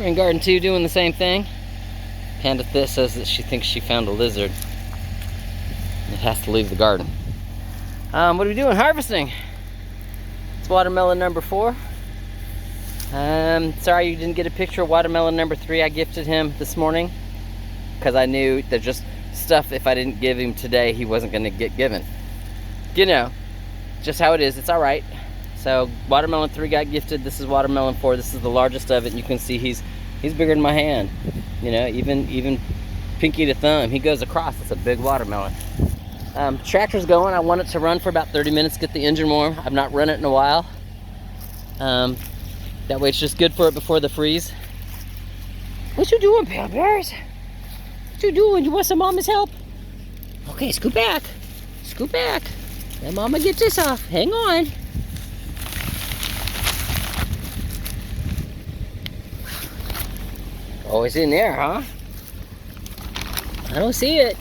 We're in garden 2 doing the same thing. Panda says that she thinks she found a lizard. It has to leave the garden. What are we doing? Harvesting. It's watermelon number 4. Sorry you didn't get a picture of watermelon number 3. I gifted him this morning because I knew that just stuff, if I didn't give him today, he wasn't going to get given. You know, just how it is. It's all right. So watermelon 3 got gifted. This is watermelon 4. This is the largest of it, and you can see he's bigger than my hand. You know, even pinky to thumb. He goes across. It's a big watermelon. Tractor's going. I want it to run for about 30 minutes, get the engine warm. I've not run it in a while. That way it's just good for it before the freeze. What you doing, Pale Bears? What you doing? You want some mama's help? Okay, scoot back. Scoot back. Let mama get this off. Hang on. Oh, it's in there, huh? I don't see it.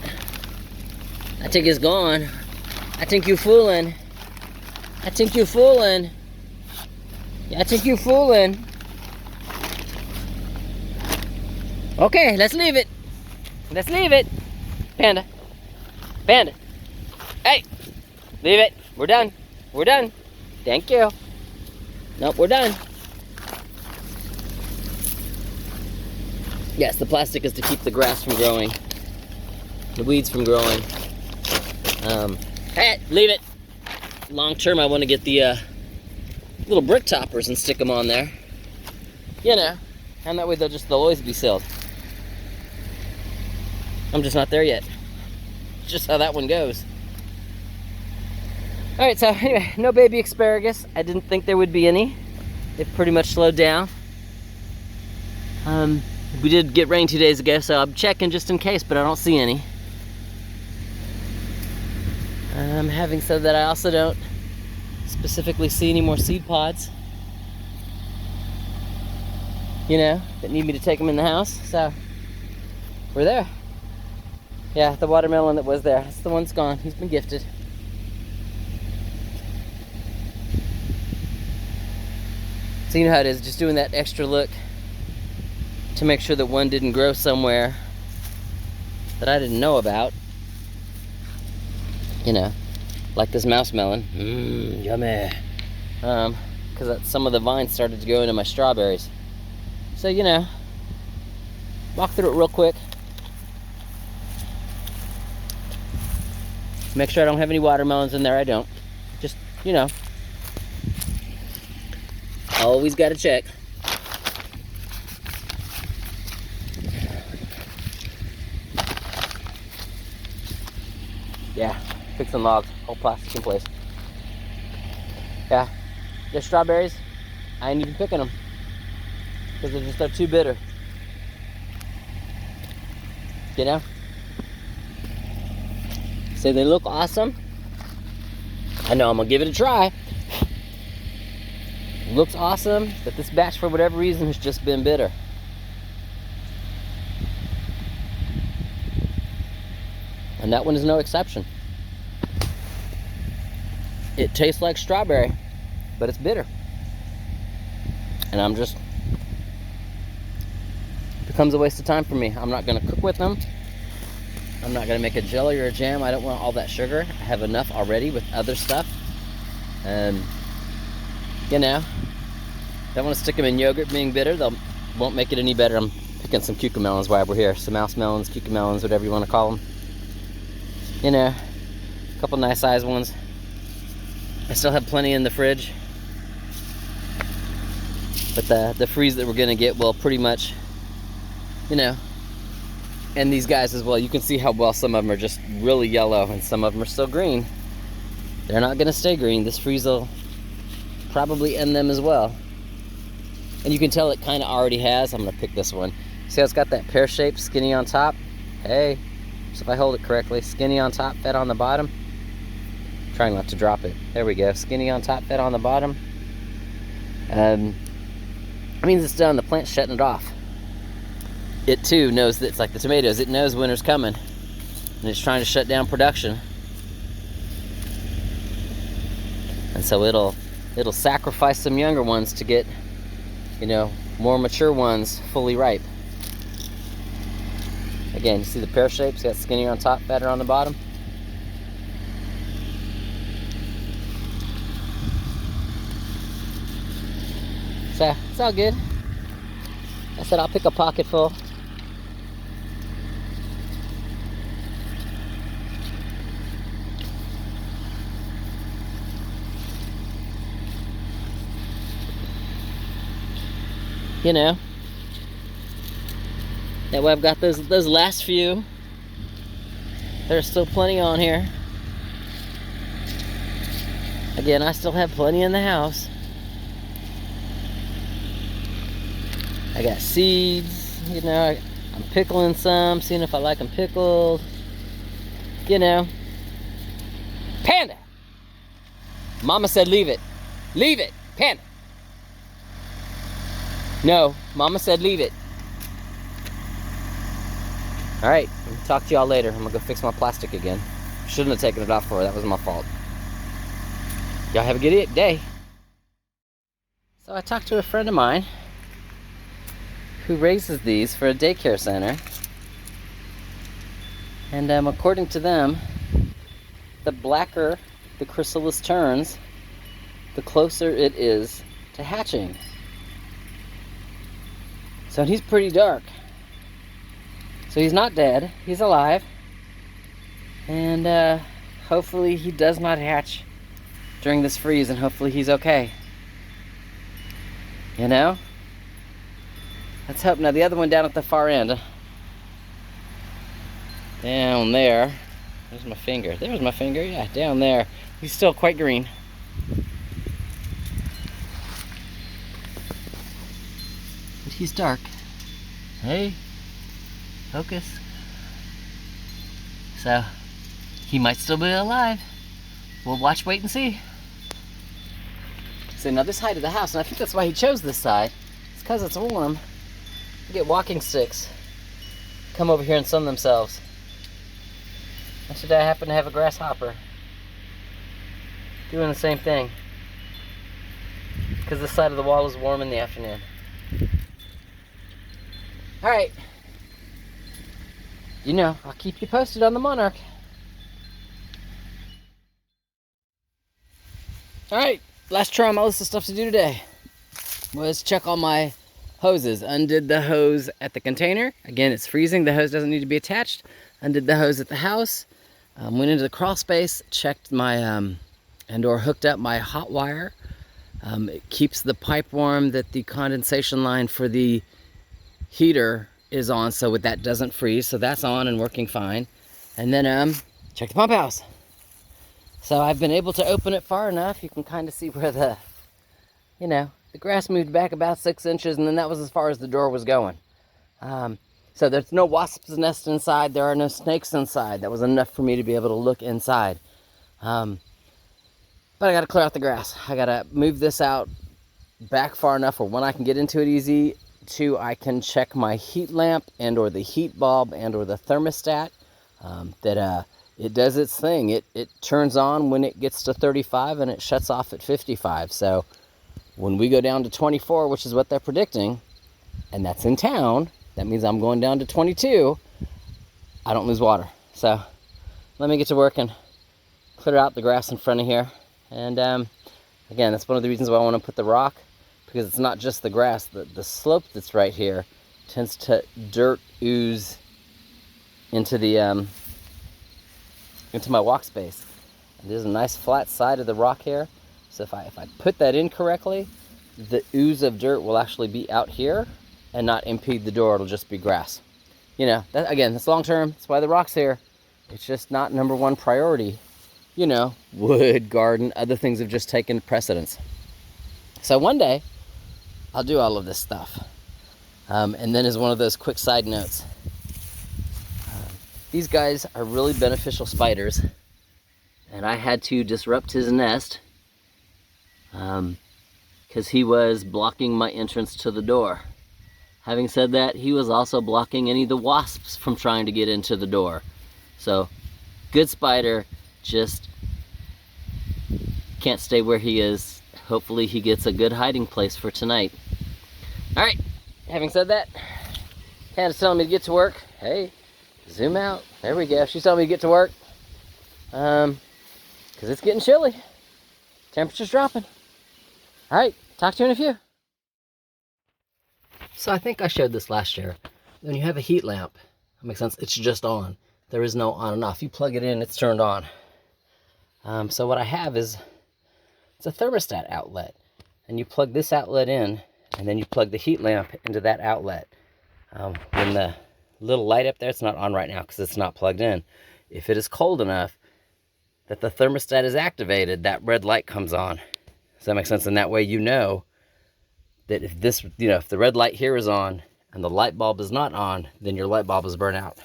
I think it's gone. I think you're fooling. I think you're fooling. I think you're fooling. Okay, let's leave it. Let's leave it. Panda. Panda. Hey, leave it. We're done. We're done. Thank you. Nope, we're done. Yes, the plastic is to keep the grass from growing. The weeds from growing. Hey, leave it. Long term, I want to get the little brick toppers and stick them on there. You know, and that way they'll always be sealed. I'm just not there yet. It's just how that one goes. All right, so anyway, no baby asparagus. I didn't think there would be any. They've pretty much slowed down. We did get rain 2 days ago, so I'm checking just in case, but I don't see any. Having said that, I also don't specifically see any more seed pods, you know, that need me to take them in the house, so we're there. Yeah, the watermelon that was there, that's the one that's gone. He's been gifted. So you know how it is, just doing that extra look to make sure that one didn't grow somewhere that I didn't know about. You know, like this mouse melon. Yummy. Because some of the vines started to go into my strawberries. So, you know, walk through it real quick. Make sure I don't have any watermelons in there. I don't. Just, you know, always got to check. Yeah, fixing logs, whole plastic in place. Yeah, the strawberries, I ain't even picking them because they're too bitter. You know? So they look awesome. I know I'm gonna give it a try. Looks awesome, but this batch for whatever reason has just been bitter. And that one is no exception. It tastes like strawberry, but it's bitter. And I'm just, it becomes a waste of time for me. I'm not gonna cook with them. I'm not gonna make a jelly or a jam. I don't want all that sugar. I have enough already with other stuff. You know, don't want to stick them in yogurt being bitter. They won't make it any better. I'm picking some cucamelons while we're here. Some mouse melons, cucamelons, whatever you want to call them. You know, a couple nice sized ones. I still have plenty in the fridge. But the freeze that we're gonna get will pretty much, you know, and these guys as well. You can see how well some of them are just really yellow and some of them are still green. They're not gonna stay green. This freeze will probably end them as well. And you can tell it kind of already has. I'm gonna pick this one. See how it's got that pear shape, skinny on top? Hey, so if I hold it correctly, skinny on top, fat on the bottom. Trying not to drop it. There we go, skinny on top, fat on the bottom. It means it's done, the plant's shutting it off. It too knows that it's like the tomatoes, it knows winter's coming. And it's trying to shut down production. And so it'll sacrifice some younger ones to get, you know, more mature ones fully ripe. Again, you see the pear shapes, got skinnier on top, fatter on the bottom. So, it's all good. I said I'll pick a pocket full. You know, that way I've got those last few. There's still plenty on here. Again, I still have plenty in the house. I got seeds, you know, I'm pickling some, seeing if I like them pickled. You know. Panda! Mama said leave it. Leave it! Panda! No, Mama said leave it. Alright, I'll talk to y'all later. I'm gonna go fix my plastic again. Shouldn't have taken it off for her, that was my fault. Y'all have a good day. So I talked to a friend of mine who raises these for a daycare center. And according to them, the blacker the chrysalis turns, the closer it is to hatching. So he's pretty dark. So he's not dead, he's alive. And hopefully he does not hatch during this freeze, and hopefully he's okay. You know? Let's hope. Now the other one down at the far end. Down there. There's my finger. There's my finger, yeah, down there. He's still quite green. But he's dark. Hey, focus. So, he might still be alive. We'll watch, wait, and see. So now this height of the house, and I think that's why he chose this side. It's because it's warm. You get walking sticks. Come over here and sun themselves. Yesterday I happened to have a grasshopper doing the same thing. Because this side of the wall is warm in the afternoon. Alright. You know, I'll keep you posted on the monarch. Alright, last try on my list of stuff to do today was check all my hoses. Undid the hose at the container. Again, it's freezing. The hose doesn't need to be attached. Undid the hose at the house. Went into the crawl space, checked my, and/or hooked up my hot wire. It keeps the pipe warm that the condensation line for the heater is on, so that doesn't freeze. So that's on and working fine. And then check the pump house. So I've been able to open it far enough. You can kind of see where the, you know, the grass moved back about 6 inches, and then that was as far as the door was going. So there's no wasp's nest inside. There are no snakes inside. That was enough for me to be able to look inside. But I got to clear out the grass. I got to move this out back far enough where one, I can get into it easy. Two, I can check my heat lamp and or the heat bulb and or the thermostat. It does its thing. It turns on when it gets to 35 and it shuts off at 55. So when we go down to 24, which is what they're predicting, and that's in town, that means I'm going down to 22, I don't lose water. So let me get to work and clear out the grass in front of here. And again, that's one of the reasons why I want to put the rock, because it's not just the grass. The slope that's right here tends to dirt ooze into the into my walk space. And there's a nice flat side of the rock here. So if I put that in correctly, the ooze of dirt will actually be out here and not impede the door. It'll just be grass. You know, that, again, that's long term. That's why the rock's here. It's just not #1 priority. You know, wood, garden, other things have just taken precedence. So one day, I'll do all of this stuff. And then as one of those quick side notes, these guys are really beneficial spiders, and I had to disrupt his nest because he was blocking my entrance to the door. Having said that, he was also blocking any of the wasps from trying to get into the door. So, good spider, just can't stay where he is. Hopefully he gets a good hiding place for tonight. All right, having said that, Hannah's telling me to get to work. Hey, zoom out. There we go. She's telling me to get to work. Because it's getting chilly. Temperature's dropping. All right, talk to you in a few. So I think I showed this last year. When you have a heat lamp, that makes sense, it's just on. There is no on and off. You plug it in, it's turned on. So what I have is, it's a thermostat outlet. And you plug this outlet in, and then you plug the heat lamp into that outlet. When the little light up there, it's not on right now because it's not plugged in. If it is cold enough that the thermostat is activated, that red light comes on. Does that make sense? And that way you know that if this, if the red light here is on and the light bulb is not on, then your light bulb is burnt out.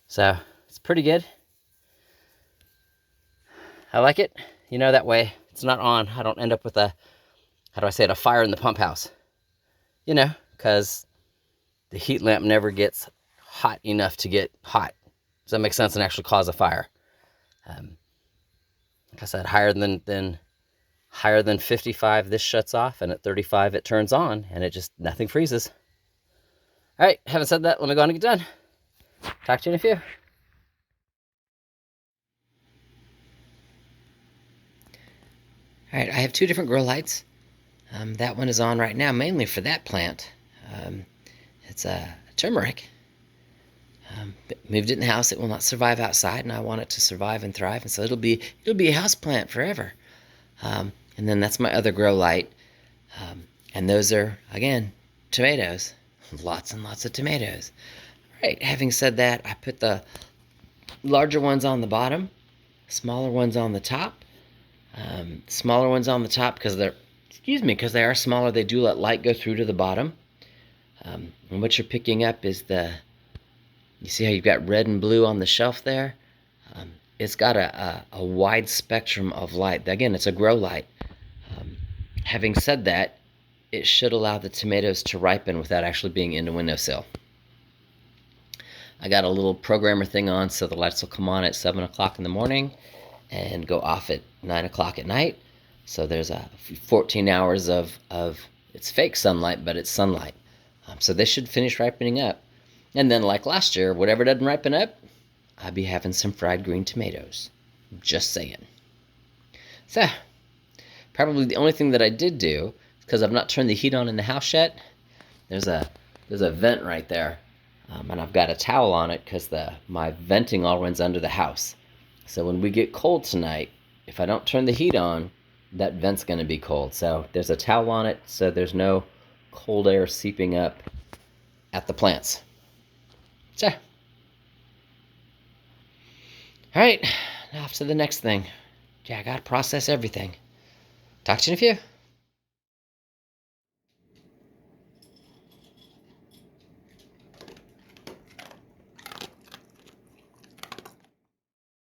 So it's pretty good. I like it. That way it's not on. I don't end up with a, a fire in the pump house. Because the heat lamp never gets hot enough to get hot. Does that make sense? And actually cause a fire. Like I said, higher than 55, this shuts off, and at 35, it turns on, and nothing freezes. All right, having said that, let me go on and get done. Talk to you in a few. All right, I have two different grow lights. That one is on right now, mainly for that plant. It's a turmeric. Moved it in the house. It will not survive outside, and I want it to survive and thrive, and so it'll be a house plant forever. And then that's my other grow light, and those are, again, tomatoes. Lots and lots of tomatoes. All right, having said that, I put the larger ones on the bottom, smaller ones on the top. Smaller ones on the top because they are smaller. They do let light go through to the bottom. And what you're picking up is you see how you've got red and blue on the shelf there? It's got a wide spectrum of light. Again, it's a grow light. Having said that, it should allow the tomatoes to ripen without actually being in the windowsill. I got a little programmer thing on so the lights will come on at 7 o'clock in the morning and go off at 9 o'clock at night. So there's 14 hours of it's fake sunlight, but it's sunlight. So they should finish ripening up. And then like last year, whatever doesn't ripen up, I'll be having some fried green tomatoes. Just saying. So, probably the only thing that I did do, because I've not turned the heat on in the house yet, there's a vent right there. And I've got a towel on it because my venting all runs under the house. So when we get cold tonight, if I don't turn the heat on, that vent's going to be cold. So there's a towel on it so there's no cold air seeping up at the plants. So, all right, off to the next thing. Yeah, I got to process everything. Talk to you in a few.